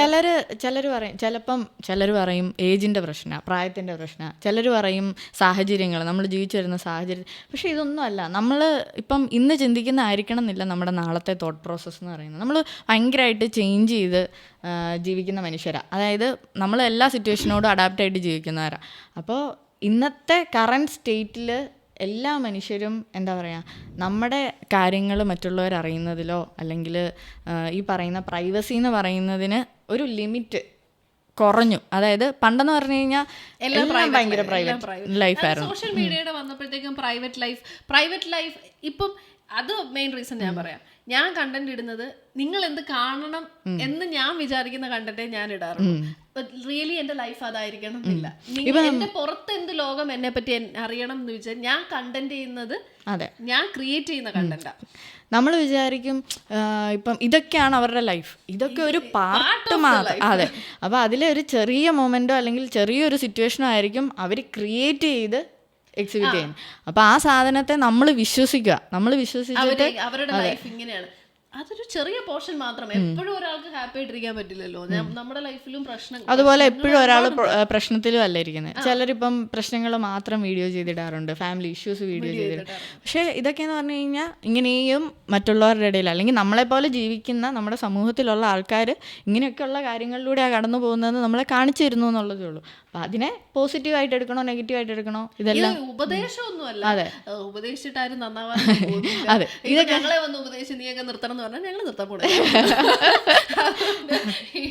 ചിലർ പറയും, ചിലർ പറയും ഏജിന്റെ പ്രശ്നം, പ്രായത്തിന്റെ പ്രശ്നം, ചിലർ പറയും സാഹചര്യങ്ങൾ, നമ്മൾ ജീവിച്ചു വരുന്ന സാഹചര്യം. പക്ഷെ ഇതൊന്നും അല്ല. നമ്മൾ ഇപ്പം ഇന്ന് ചിന്തിക്കുന്ന ആയിരിക്കണം എന്നില്ല നമ്മുടെ നാളത്തെ തോട്ട് പ്രോസസ്സ് എന്ന് പറയുന്നത്. നമ്മൾ ഭയങ്കരമായിട്ട് ചേഞ്ച് ചെയ്ത് ജീവിക്കുന്ന മനുഷ്യരാണ്. അതായത് നമ്മൾ എല്ലാ സിറ്റുവേഷനോടും അഡാപ്റ്റ് ആയിട്ട് ജീവിക്കുന്നവരാണ്. അപ്പോൾ ഇന്നത്തെ കറണ്ട് സ്റ്റേറ്റിൽ എല്ലാ മനുഷ്യരും എന്താ പറയുക, നമ്മുടെ കാര്യങ്ങൾ മറ്റുള്ളവർ അറിയുന്നതിലോ അല്ലെങ്കിൽ ഈ പറയുന്ന പ്രൈവസി എന്ന് പറയുന്നതിന് ഒരു ലിമിറ്റ് കുറഞ്ഞു. അതായത് പണ്ടെന്ന് പറഞ്ഞു കഴിഞ്ഞാൽ എല്ലാം ഭയങ്കര പ്രൈവറ്റ് ലൈഫായിരുന്നു. സോഷ്യൽ മീഡിയയുടെ വന്നപ്പോഴത്തേക്കും പ്രൈവറ്റ് ലൈഫ് ഇപ്പം അത് മെയിൻ റീസൺ ഞാൻ പറയാം. ഞാൻ കണ്ടന്റ് ഇടുന്നത് നിങ്ങൾ എന്ത് കാണണം എന്ന് ഞാൻ വിചാരിക്കുന്ന കണ്ടന്റേ ഞാൻ ഇടാറുള്ളൂ. റിയലി എന്റെ ലൈഫ് അതായിരിക്കണം എന്നില്ല. എന്റെ പുറത്ത് എന്ത് ലോകം എന്നെ പറ്റി അറിയണം എന്ന് വെച്ചാൽ ഞാൻ കണ്ടന്റ് ചെയ്യുന്നത്, ഞാൻ ക്രിയേറ്റ് ചെയ്യുന്ന കണ്ടന്റാ. നമ്മൾ വിചാരിക്കും ഇപ്പം ഇതൊക്കെയാണ് അവരുടെ ലൈഫ്, ഇതൊക്കെ ഒരു പാർട്ട് മാത്രം. അതെ. അപ്പോൾ അതിലൊരു ചെറിയ മൊമെന്റോ അല്ലെങ്കിൽ ചെറിയൊരു സിറ്റുവേഷനോ ആയിരിക്കും അവർ ക്രിയേറ്റ് ചെയ്ത് എക്സിബിറ്റ് ചെയ്യുന്നു. അപ്പൊ ആ സാധനത്തെ നമ്മൾ വിശ്വസിക്കുക. നമ്മൾ വിശ്വസിച്ചിട്ട് അവരുടെ ലൈഫ് ഇങ്ങനെയാണ്, അതൊരു ചെറിയ പോർഷൻ മാത്രം. എപ്പോഴും ഒരാൾക്ക് ഹാപ്പി ആയിട്ടിരിക്കാൻ പറ്റില്ലല്ലോ. നമ്മുടെ ലൈഫിലും പ്രശ്നം, അതുപോലെ എപ്പോഴും ഒരാൾ പ്രശ്നത്തിലും അല്ല ഇരിക്കുന്നത്. ചിലരിപ്പം പ്രശ്നങ്ങൾ മാത്രം വീഡിയോ ചെയ്തിടാറുണ്ട്, ഫാമിലി ഇഷ്യൂസ് വീഡിയോ ചെയ്തിട്ട്. പക്ഷേ ഇതൊക്കെയെന്ന് പറഞ്ഞു കഴിഞ്ഞാൽ ഇങ്ങനെയും മറ്റുള്ളവരുടെ ഇടയിൽ അല്ലെങ്കിൽ നമ്മളെപ്പോലെ ജീവിക്കുന്ന നമ്മുടെ സമൂഹത്തിലുള്ള ആൾക്കാർ ഇങ്ങനെയൊക്കെയുള്ള കാര്യങ്ങളിലൂടെയാണ് കടന്നു പോകുന്നതെന്ന് നമ്മളെ കാണിച്ചു തരുന്നു എന്നുള്ളതേ ഉള്ളൂ. അപ്പം അതിനെ പോസിറ്റീവായിട്ട് എടുക്കണോ നെഗറ്റീവായിട്ട് എടുക്കണോ, ഇതെല്ലാം ഉപദേശമൊന്നുമല്ല. ഉപദേശിച്ചിട്ടാരും നന്നാവാൻ. അതെ, ഞങ്ങളെ വന്ന് ഉപദേശിച്ച് നീയൊക്കെ നിർത്തണം എന്ന് പറഞ്ഞാൽ ഞങ്ങൾ നിർത്താൻ പോണേ.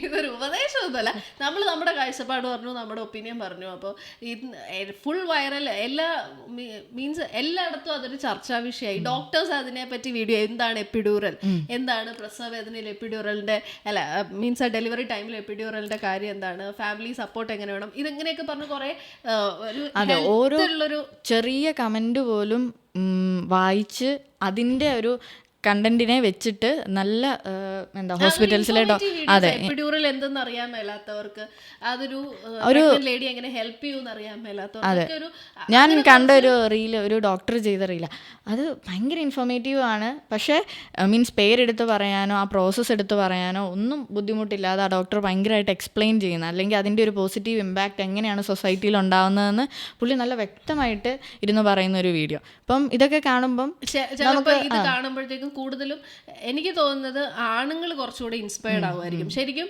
ഇതൊരു ഉപദേശമൊന്നുമല്ല. നമ്മൾ നമ്മുടെ കാഴ്ചപ്പാട് പറഞ്ഞു, നമ്മുടെ ഒപ്പീനിയൻ പറഞ്ഞു. അപ്പോൾ ഫുൾ വൈറൽ മീൻസ് എല്ലായിടത്തും അതൊരു ചർച്ചാ വിഷയമായി. ഡോക്ടേഴ്സ് അതിനെപ്പറ്റി വീഡിയോ, എന്താണ് എപ്പിഡ്യൂറൽ, എന്താണ് പ്രസവവേദനയിൽ എപ്പിഡ്യൂറലിന്റെ മീൻസ് ഡെലിവറി ടൈമിൽ എപ്പിഡ്യൂറലിന്റെ കാര്യം എന്താണ്, ഫാമിലി സപ്പോർട്ട് എങ്ങനെ വേണം, ഇതെങ്ങനെയൊക്കെ പറഞ്ഞ് കുറെ ഓരോ ചെറിയ കമന്റ് പോലും വായിച്ച് അതിന്റെ ഒരു കണ്ടന്റിനെ വെച്ചിട്ട് നല്ല എന്താ ഹോസ്പിറ്റൽസിലെ എപ്പിഡ്യൂറൽ എന്തെന്ന് അറിയാൻ മേലാത്തവർക്ക്, അതൊരു ലേഡി എങ്ങനെ ഹെൽപ്പ് ചെയ്യുമെന്ന് അറിയാൻ മേലാത്തവർക്ക്. ഞാൻ കണ്ട ഒരു റീല്, ഒരു ഡോക്ടർ ചെയ്ത റീല, അത് ഭയങ്കര ഇൻഫോർമേറ്റീവ് ആണ്. പക്ഷേ മീൻസ് പേരെടുത്ത് പറയാനോ ആ പ്രോസസ്സ് എടുത്ത് പറയാനോ ഒന്നും ബുദ്ധിമുട്ടില്ലാതെ ആ ഡോക്ടർ ഭയങ്കരമായിട്ട് എക്സ്പ്ലെയിൻ ചെയ്യുന്ന, അല്ലെങ്കിൽ അതിൻ്റെ ഒരു പോസിറ്റീവ് ഇമ്പാക്റ്റ് എങ്ങനെയാണ് സൊസൈറ്റിയിൽ ഉണ്ടാകുന്നതെന്ന് പുള്ളി നല്ല വ്യക്തമായിട്ട് ഇരുന്ന് പറയുന്ന ഒരു വീഡിയോ. അപ്പം ഇതൊക്കെ കാണുമ്പം ഇത് കാണുമ്പോഴത്തേക്കും കൂടുതലും എനിക്ക് തോന്നുന്നത് ആണുങ്ങൾ കുറച്ചുകൂടെ ഇൻസ്പയർഡ് ആവുമായിരിക്കും. ശരിക്കും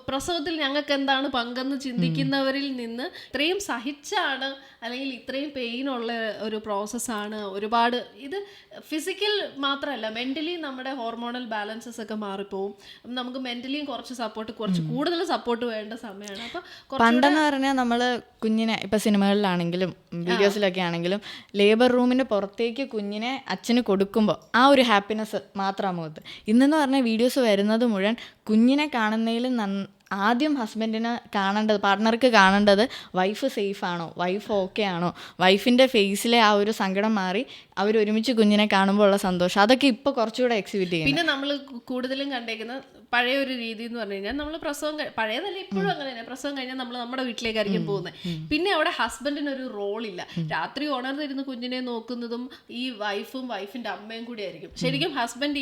പ്രസവത്തിൽ ഞങ്ങൾക്ക് എന്താണ് പങ്കെന്ന് ചിന്തിക്കുന്നവരിൽ നിന്ന് ഇത്രയും സഹിച്ചാണ് അല്ലെങ്കിൽ ഇത്രയും പെയിനുള്ള ഒരു പ്രോസസ്സാണ്. ഒരുപാട് ഇത് ഫിസിക്കൽ മാത്രമല്ല, മെൻ്റലി നമ്മുടെ ഹോർമോണൽ ബാലൻസസ് ഒക്കെ മാറിപ്പോവും. നമുക്ക് മെൻ്റലിയും കുറച്ച് കൂടുതൽ സപ്പോർട്ട് വേണ്ട സമയമാണ്. അപ്പോൾ പണ്ടെന്ന് പറഞ്ഞാൽ നമ്മൾ കുഞ്ഞിനെ ഇപ്പം സിനിമകളിലാണെങ്കിലും വീഡിയോസിലൊക്കെ ആണെങ്കിലും ലേബർ റൂമിന് പുറത്തേക്ക് കുഞ്ഞിനെ അച്ഛന് കൊടുക്കുമ്പോൾ ആ ഒരു ഹാപ്പിനെസ് മാത്രമാണ് മുഖത്ത്. ഇന്നെന്ന് പറഞ്ഞാൽ വീഡിയോസ് വരുന്നത് മുഴുവൻ കുഞ്ഞിനെ കാണുന്നതിൽ ആദ്യം ഹസ്ബൻഡിന് കാണേണ്ടത്, പാർട്ട്ണർക്ക് കാണേണ്ടത് വൈഫ് സേഫ് ആണോ, വൈഫ് ഓക്കെ ആണോ, വൈഫിൻ്റെ ഫേസിലെ ആ ഒരു സങ്കടം മാറി അവരൊരുമിച്ച് കുഞ്ഞിനെ കാണുമ്പോൾ ഉള്ള സന്തോഷം, അതൊക്കെ ഇപ്പോൾ കുറച്ചുകൂടെ എക്സിബിറ്റ് ചെയ്യും. പിന്നെ നമ്മൾ കൂടുതലും കണ്ടേക്കുന്ന പഴയ ഒരു രീതി എന്ന് പറഞ്ഞു കഴിഞ്ഞാൽ, നമ്മൾ പ്രസവം പഴയതല്ല ഇപ്പോഴും അങ്ങനെ തന്നെ, പ്രസവം കഴിഞ്ഞാൽ നമ്മൾ നമ്മുടെ വീട്ടിലേക്കായിരിക്കും പോകുന്നത്. പിന്നെ അവിടെ ഹസ്ബൻഡിനൊരു റോളില്ല. രാത്രി ഉണർന്നിരുന്ന് കുഞ്ഞിനെ നോക്കുന്നതും ഈ വൈഫും വൈഫിൻ്റെ അമ്മയും കൂടി ആയിരിക്കും. ശരിക്കും ഹസ്ബൻഡ്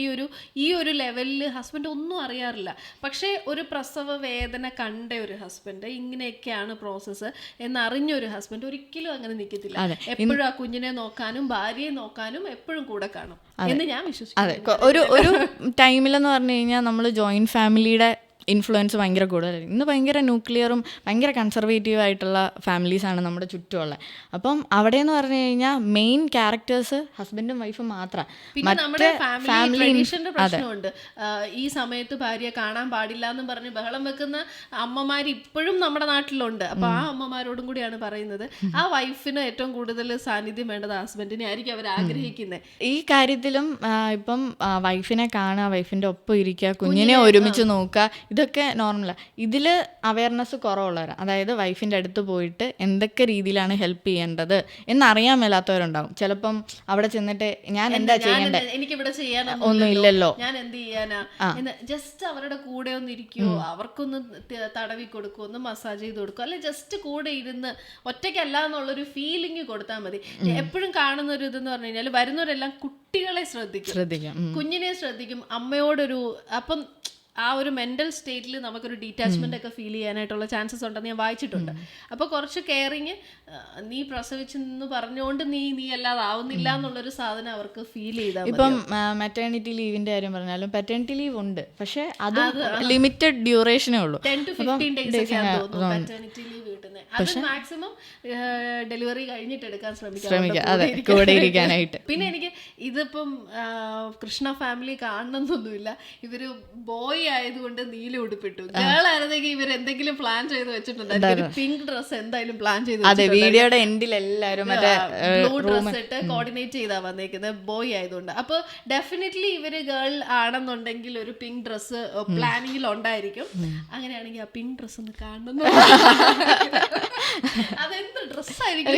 ഈ ഒരു ലെവലിൽ ഹസ്ബൻഡ് ഒന്നും അറിയാറില്ല. പക്ഷേ ഒരു പ്രസവ വേദന കണ്ട ഒരു ഹസ്ബൻഡ്, ഇങ്ങനെയൊക്കെയാണ് പ്രോസസ്സ് എന്നറിഞ്ഞൊരു ഹസ്ബൻഡ് ഒരിക്കലും അങ്ങനെ നിൽക്കത്തില്ല. എപ്പോഴും ആ കുഞ്ഞിനെ നോക്കാനും ഭാര്യയെ നോക്കാനും എപ്പോഴും കൂടെ കാണും എന്ന് ഞാൻ വിശ്വസിക്കുന്നു. അതെ, ഒരു ടൈമിലെന്ന് പറഞ്ഞു കഴിഞ്ഞാൽ നമ്മൾ ജോയിന്റ് ഫാമിലിയുടെ ഇൻഫ്ലുവൻസ് ഭയങ്കര കൂടുതലായിരിക്കും. ഇന്ന് ഭയങ്കര ന്യൂക്ലിയറും ഭയങ്കര കൺസർവേറ്റീവ് ആയിട്ടുള്ള ഫാമിലീസാണ് നമ്മുടെ ചുറ്റുമുള്ളത്. അപ്പം അവിടെ എന്ന് പറഞ്ഞു കഴിഞ്ഞാൽ മെയിൻ ക്യാരക്ടേഴ്സ് ഹസ്ബൻഡും വൈഫും മാത്രമാണ്. പ്രശ്നമുണ്ട്. ഈ സമയത്ത് ഭാര്യയെ കാണാൻ പാടില്ല എന്ന് പറഞ്ഞ് ബഹളം വെക്കുന്ന അമ്മമാർ ഇപ്പോഴും നമ്മുടെ നാട്ടിലുണ്ട്. അപ്പൊ ആ അമ്മമാരോടും കൂടിയാണ് പറയുന്നത്, ആ വൈഫിന് ഏറ്റവും കൂടുതൽ സാന്നിധ്യം വേണ്ടത് ഹസ്ബൻഡിനെ ആയിരിക്കും അവർ ആഗ്രഹിക്കുന്നത്. ഈ കാര്യത്തിലും ഇപ്പം വൈഫിനെ കാണുക, വൈഫിന്റെ ഒപ്പം ഇരിക്കുക, കുഞ്ഞിനെ ഒരുമിച്ച് നോക്കുക, ഇത് ഇതൊക്കെ നോർമലാണ്. ഇതിൽ അവയർനെസ് കുറവുള്ളവരാണ്. അതായത് വൈഫിൻ്റെ അടുത്ത് പോയിട്ട് എന്തൊക്കെ രീതിയിലാണ് ഹെൽപ്പ് ചെയ്യേണ്ടത് എന്നറിയാൻ മേലാത്തവരുണ്ടാവും. ചിലപ്പം അവിടെ ചെന്നിട്ട് ഞാൻ എന്താ ചെയ്യേണ്ടത്, എനിക്കിവിടെ ഒന്നും ഇല്ലല്ലോ, ഞാൻ എന്ത് ചെയ്യാനാ, ജസ്റ്റ് അവരുടെ കൂടെ ഒന്ന് ഇരിക്കുവോ, അവർക്കൊന്ന് തടവി കൊടുക്കുമോ, ഒന്ന് മസാജ് ചെയ്ത് കൊടുക്കുമോ, അല്ലെ ജസ്റ്റ് കൂടെ ഇരുന്ന് ഒറ്റയ്ക്കല്ല എന്നുള്ളൊരു ഫീലിംഗ് കൊടുത്താൽ മതി. എപ്പോഴും കാണുന്ന ഒരു ഇതെന്ന് പറഞ്ഞു കഴിഞ്ഞാൽ വരുന്നവരെല്ലാം കുട്ടികളെ ശ്രദ്ധിക്കും, കുഞ്ഞിനെ ശ്രദ്ധിക്കും, അമ്മയോടൊരു, അപ്പം ആ ഒരു മെന്റൽ സ്റ്റേറ്റിൽ നമുക്കൊരു ഡീറ്റാച്ച്മെന്റ് ഒക്കെ ഫീൽ ചെയ്യാനായിട്ടുള്ള ചാൻസസ് ഉണ്ടെന്ന് ഞാൻ വായിച്ചിട്ടുണ്ട്. അപ്പോൾ കുറച്ച് കെയറിങ്, നീ പ്രസവിച്ചെന്ന് പറഞ്ഞുകൊണ്ട് നീ അല്ലാതെ ആവുന്നില്ല എന്നുള്ളൊരു സാധനം അവർക്ക് ഫീൽ ചെയ്താൽ. ഇപ്പം മെറ്റേണിറ്റി ലീവിന്റെ കാര്യം പറഞ്ഞാലും പെറ്റേണിറ്റി ലീവ് ഉണ്ട്, പക്ഷെ അത് ലിമിറ്റഡ് ഡ്യൂറേഷനേ ഉള്ളൂ. 10 to 15 days മെറ്റേണിറ്റി ലീവ് കിട്ടുന്നത്. അത് മാക്സിമം ഡെലിവറി കഴിഞ്ഞിട്ട് എടുക്കാൻ ശ്രമിക്കാം കൂടെ ഇരിക്കാനായിട്ട്. പിന്നെ എനിക്ക് ഇതിപ്പം കൃഷ്ണ ഫാമിലി കാണണമെന്നൊന്നുമില്ല, ഇവര് ബോയ് ആയതുകൊണ്ട് നീല ഉടുപ്പിട്ടു. ഗേൾ ആയിരുന്നെങ്കിൽ ഇവർ എന്തെങ്കിലും പ്ലാൻ ചെയ്ത് വെച്ചിട്ടുണ്ടായിരുന്നു. പിങ്ക് ഡ്രസ് എന്തായാലും പ്ലാൻ ചെയ്ത്, വീഡിയോയുടെ എൻഡിൽ എല്ലാവരും ബ്ലൂ ഡ്രസ് ഇട്ട് കോർഡിനേറ്റ് ചെയ്താ വന്നേക്കുന്നത് ബോയ് ആയതുകൊണ്ട്. അപ്പൊ ഡെഫിനറ്റ്ലി ഇവര് ഗേൾ ആണെന്നുണ്ടെങ്കിൽ ഒരു പിങ്ക് ഡ്രസ് പ്ലാനിങ്ങിൽ ഉണ്ടായിരിക്കും. അങ്ങനെയാണെങ്കിൽ ആ പിങ്ക് ഡ്രസ് ഒന്ന് കാണണം. അതെന്ത് ഡ്രസ്സായിരിക്കും.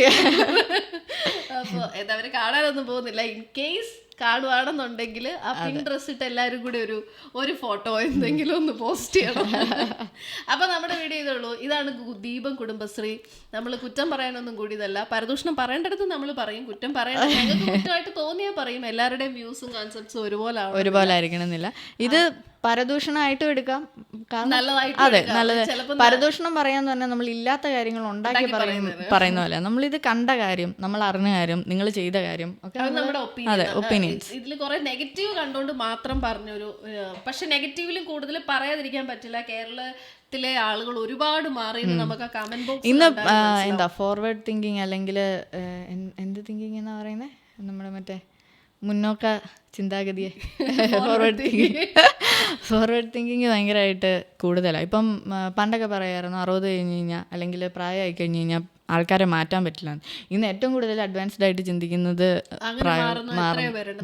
അപ്പൊ എന്താ അവര് കാണാനൊന്നും പോകുന്നില്ല. ഇൻ കേസ് കാണുവാണെന്നുണ്ടെങ്കിൽ ആ പിങ്ക് ഡ്രസ് ഇട്ട് എല്ലാവരും കൂടി ഒരു ഫോട്ടോ എന്തെങ്കിലും ഒന്ന് പോസ്റ്റ് ചെയ്യണം. അപ്പൊ നമ്മുടെ വീഡിയോ ഇതുള്ളൂ. ഇതാണ് ദീപം കുടുംബശ്രീ. നമ്മൾ കുറ്റം പറയാനൊന്നും കൂടിയതല്ല, പരദൂഷണം പറയേണ്ടടുത്ത് നമ്മൾ പറയും, കുറ്റം പറയേണ്ട ഞങ്ങൾക്ക് കുറ്റമായിട്ട് തോന്നിയാൽ പറയും. എല്ലാവരുടെയും വ്യൂസും കോൺസെപ്റ്റ്സും ഒരുപോലെ ആയിരിക്കണം എന്നില്ല. ഇത് പരദൂഷണമായിട്ടും എടുക്കാം, അതെ നല്ലത്. പരദൂഷണം പറയാന്ന് പറഞ്ഞാൽ നമ്മൾ ഇല്ലാത്ത കാര്യങ്ങൾ ഉണ്ടാക്കി പറയുന്ന പോലെ, നമ്മളിത് കണ്ട കാര്യം, നമ്മൾ അറിഞ്ഞ കാര്യം, നിങ്ങൾ ചെയ്ത കാര്യം ഒക്കെ നമ്മുടെ ഒപ്പീനിയൻസ്. ഇതിൽ കുറെ നെഗറ്റീവ് കണ്ടുകൊണ്ട് മാത്രം പറഞ്ഞൊരു, പക്ഷെ നെഗറ്റീവിലും കൂടുതൽ പറയാതിരിക്കാൻ പറ്റില്ല. കേരളത്തിലെ ആളുകൾ ഒരുപാട് മാറി. നമുക്ക് ആ കമന്റ് ബോക്സ് ഇന്ന് എന്താ ഫോർവേഡ് തിങ്കിങ് അല്ലെങ്കിൽ എന്ത് തിങ്കിങ് എന്നാ പറയുന്നത്, നമ്മുടെ മറ്റേ മുന്നോക്ക ചിന്താഗതിയെ ഫോർവേഡ് തിങ്കിങ് ഭയങ്കരമായിട്ട് കൂടുതലാണ്. ഇപ്പം പണ്ടൊക്കെ പറയായിരുന്നു 60 കഴിഞ്ഞ് കഴിഞ്ഞാൽ അല്ലെങ്കിൽ പ്രായമായി കഴിഞ്ഞ് കഴിഞ്ഞാൽ ആൾക്കാരെ മാറ്റാൻ പറ്റില്ല. ഇന്ന് ഏറ്റവും കൂടുതൽ അഡ്വാൻസ്ഡ് ആയിട്ട് ചിന്തിക്കുന്നത്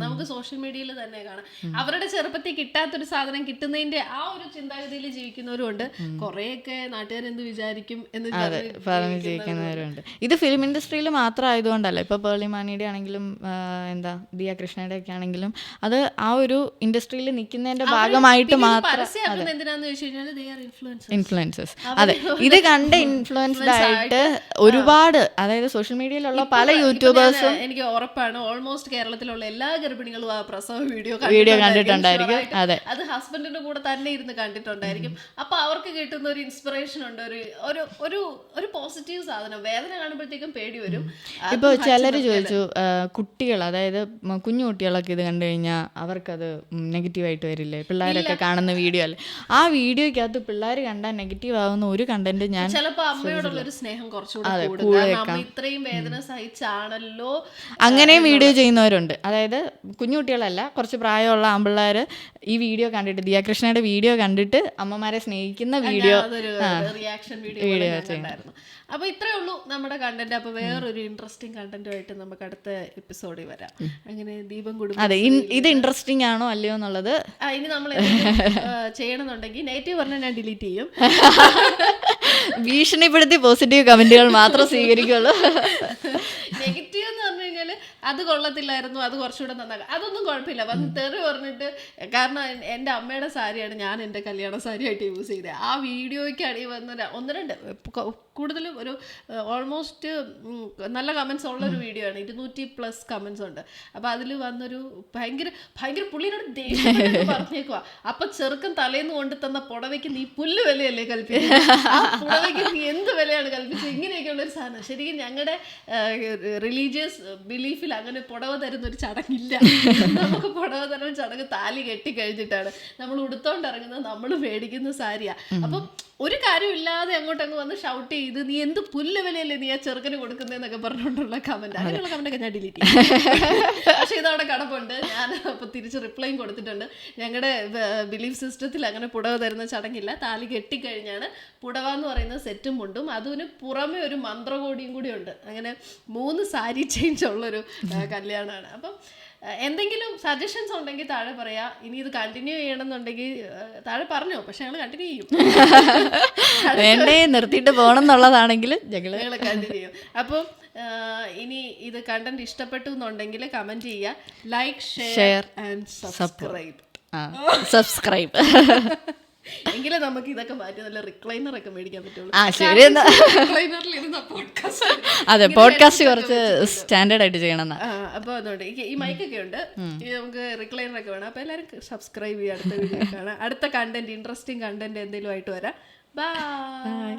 നമുക്ക് സോഷ്യൽ മീഡിയയിൽ തന്നെ കാണാം. അവരുടെ ചെറുപ്പത്തിൽ കിട്ടാത്തൊരു സാധനം കിട്ടുന്നതിന്റെ ആ ഒരു ചിന്താഗതിയിൽ ജീവിക്കുന്നവരുണ്ട്. കുറെയൊക്കെ നാട്ടുകാരെന്ത് വിചാരിക്കും എന്ന് പറഞ്ഞ് ജീവിക്കുന്നവരുണ്ട്. ഇത് ഫിലിം ഇൻഡസ്ട്രിയിൽ മാത്രം ആയതുകൊണ്ടല്ല. ഇപ്പൊ പേർളി മാണിയുടെ ആണെങ്കിലും എന്താ ദിയ കൃഷ്ണയുടെ ഒക്കെ ആണെങ്കിലും അത് ആ ഒരു ഇൻഡസ്ട്രിയിൽ നിൽക്കുന്നതിന്റെ ഭാഗമായിട്ട് മാത്രം ഇൻഫ്ലുവൻസേഴ്സ്. അതെ, ഇത് കണ്ട് ഇൻഫ്ലുവൻസ്ഡ് ആയിട്ട് ഒരുപാട്, അതായത് സോഷ്യൽ മീഡിയയിലുള്ള പല യൂട്യൂബേഴ്സും, എനിക്ക് ഉറപ്പാണ് ഓൾമോസ്റ്റ് കേരളത്തിലുള്ള എല്ലാ ഗർഭിണികളും ആ പ്രസവ വീഡിയോ കണ്ടിട്ടുണ്ടായിരിക്കും. അതെ, അത് ഹസ്ബൻഡിന്റെ കൂടെ തന്നെ ഇരുന്ന് കണ്ടിട്ടുണ്ടായിരിക്കും. അപ്പൊ അവർക്ക് കിട്ടുന്ന ഒരു ഇൻസ്പിറേഷൻ ഉണ്ട്, ഒരു പോസിറ്റീവ് സാധനം. വേദന കാണുമ്പോഴത്തേക്കും പേടി വരും. ഇപ്പൊ ചിലര് ചോദിച്ചു, കുട്ടികൾ, അതായത് കുഞ്ഞു കുട്ടികളൊക്കെ ഇത് കണ്ടു കഴിഞ്ഞാൽ അവർക്കത് നെഗറ്റീവായിട്ട് വരില്ലേ, പിള്ളേരൊക്കെ കാണുന്ന വീഡിയോ അല്ലേ? ആ വീഡിയോക്കകത്ത് പിള്ളേർ കണ്ടാൽ നെഗറ്റീവ് ആവുന്ന ഒരു കണ്ടന്റ് ഞാൻ ചിലപ്പോ അമ്മയോടുള്ള ഒരു സ്നേഹം കുറച്ചുകൂടെ, ഇത്രയും വേദന സഹിച്ചാണല്ലോ അങ്ങനെയും വീഡിയോ ചെയ്യുന്നവരുണ്ട്. അതായത് കുഞ്ഞുകുട്ടികളല്ല, കുറച്ച് പ്രായമുള്ള ആമ്പിള്ളേർ ഈ വീഡിയോ കണ്ടിട്ട്, ദിയാകൃഷ്ണയുടെ വീഡിയോ കണ്ടിട്ട് അമ്മമാരെ സ്നേഹിക്കുന്ന വീഡിയോ റിയാക്ഷൻ വീഡിയോ ഉണ്ടായിരുന്നു. അപ്പൊ ഇത്രേ ഉള്ളൂ നമ്മുടെ കണ്ടന്റ്. അപ്പൊ വേറൊരു ഇൻട്രസ്റ്റിംഗ് കണ്ടന്റുമായിട്ട് നമുക്ക് അടുത്ത എപ്പിസോഡിൽ വരാം. അങ്ങനെ ദീപം കുടുംബം, അതെ, ഇത് ഇൻട്രസ്റ്റിംഗ് ആണോ അല്ലയോ എന്നുള്ളത് ഇനി നമ്മൾ ചെയ്യണമെന്നുണ്ടെങ്കിൽ നെഗറ്റീവ് പറഞ്ഞാൽ ഞാൻ ഡിലീറ്റ് ചെയ്യും. ഭീഷണിപ്പെടുത്തി പോസിറ്റീവ് കമന്റുകൾ മാത്രം സ്വീകരിക്കുള്ളൂ. നെഗറ്റീവ് എന്ന് പറഞ്ഞു കഴിഞ്ഞാൽ അത് കൊള്ളത്തില്ലായിരുന്നു, അത് കുറച്ചുകൂടെ നന്നാക്കാം, അതൊന്നും കുഴപ്പമില്ല. വന്ന് തെറി പറഞ്ഞിട്ട്, കാരണം എൻ്റെ അമ്മയുടെ സാരിയാണ് ഞാൻ എൻ്റെ കല്യാണ സാരിയായിട്ട് യൂസ് ചെയ്തത്. ആ വീഡിയോയ്ക്കാണ് ഈ വന്ന 1-2 കൂടുതലും ഒരു ഓൾമോസ്റ്റ് നല്ല കമൻസ് ഉള്ളൊരു വീഡിയോ ആണ്. 200+ കമൻസ് ഉണ്ട്. അപ്പോൾ അതിൽ വന്നൊരു ഭയങ്കര പുള്ളിനോട് ദേഷ്യം പറഞ്ഞേക്കുവാ. അപ്പൊ ചെറുക്കൻ തലേന്ന് കൊണ്ട് തന്ന പുടവയ്ക്ക് നീ പുല്ല് വിലയല്ലേ കൽപ്പിച്ചത്, ആ പുടവയ്ക്ക് നീ എന്ത് വിലയാണ് കൽപ്പിച്ചത്, ഇങ്ങനെയൊക്കെയുള്ളൊരു സാധനം. ശരിക്കും ഞങ്ങളുടെ റിലീജിയസ് ബിലീഫിൽ അങ്ങനെ പുടവ തരുന്ന ഒരു ചടങ്ങില്ല. നമുക്ക് പുടവ തരുന്ന ചടങ്ങ് താലി കെട്ടിക്കഴിഞ്ഞിട്ടാണ്. നമ്മൾ ഉടുത്തോണ്ട് ഇറങ്ങുന്നത്, നമ്മൾ മേടിക്കുന്ന സാരിയാ. അപ്പം ഒരു കാര്യമില്ലാതെ അങ്ങോട്ടങ്ങ് വന്ന് ഷൗട്ട് ചെയ്ത് നീ എന്ത് പുല്ല് വിലയല്ലേ നീ ആ ചെറുക്കന് കൊടുക്കുന്നതെന്നൊക്കെ പറഞ്ഞുകൊണ്ടുള്ള കമന്റ്, അങ്ങനെയുള്ള കമന്റൊക്കെ ഞാൻ ഡിലീറ്റ് ചെയ്യും. പക്ഷെ ഇതവിടെ കിടപ്പുണ്ട്. ഞാൻ അപ്പോൾ തിരിച്ച് റിപ്ലൈയും കൊടുത്തിട്ടുണ്ട്. ഞങ്ങളുടെ ബിലീഫ് സിസ്റ്റത്തിൽ അങ്ങനെ പുടവ തരുന്ന ചടങ്ങില്ല. താലി കെട്ടിക്കഴിഞ്ഞാണ് പുടവ എന്ന് പറയുന്ന സെറ്റും മുണ്ടും, അതിന് പുറമെ ഒരു മന്ത്രകോടിയും കൂടി ഉണ്ട്. അങ്ങനെ 3 സാരി ചേഞ്ച് ഉള്ളൊരു കല്യാണമാണ്. അപ്പം എന്തെങ്കിലും സജഷൻസ് ഉണ്ടെങ്കിൽ താഴെ പറയാ. ഇനി ഇത് കണ്ടിന്യൂ ചെയ്യണമെന്നുണ്ടെങ്കിൽ താഴെ പറഞ്ഞോ, പക്ഷെ ഞങ്ങൾ കണ്ടിന്യൂ ചെയ്യും. വേണ്ടേ നിർത്തിയിട്ട് പോകണം എന്നുള്ളതാണെങ്കിൽ ഞങ്ങൾ കണ്ടിന്യൂ ചെയ്യും. അപ്പം ഇനി ഇത് കണ്ടന്റ് ഇഷ്ടപ്പെട്ടു എന്നുണ്ടെങ്കിൽ കമന്റ് ചെയ്യുക, ലൈക്ക്, ഷെയർ ആൻഡ് സബ്സ്ക്രൈബ്. എങ്കിലും നമുക്ക് ഇതൊക്കെ മാറ്റി നല്ല റിക്ലൈനർ ഒക്കെ മേടിക്കാൻ പറ്റുള്ളൂ. അതെ, പോഡ്കാസ്റ്റ് കുറച്ച് സ്റ്റാൻഡേർഡ് ആയിട്ട് ചെയ്യണം. അപ്പൊ അതുകൊണ്ട് ഈ മൈക്കൊക്കെ ഉണ്ട്, നമുക്ക് റിക്ലൈനർ ഒക്കെ വേണം. അപ്പൊ എല്ലാവരും സബ്സ്ക്രൈബ് ചെയ്യുക. അടുത്ത വീഡിയോ കാണാം. അടുത്ത കണ്ടന്റ്, ഇൻട്രസ്റ്റിംഗ് കണ്ടന്റ് എന്തെങ്കിലും ആയിട്ട് വരാം. ബൈ.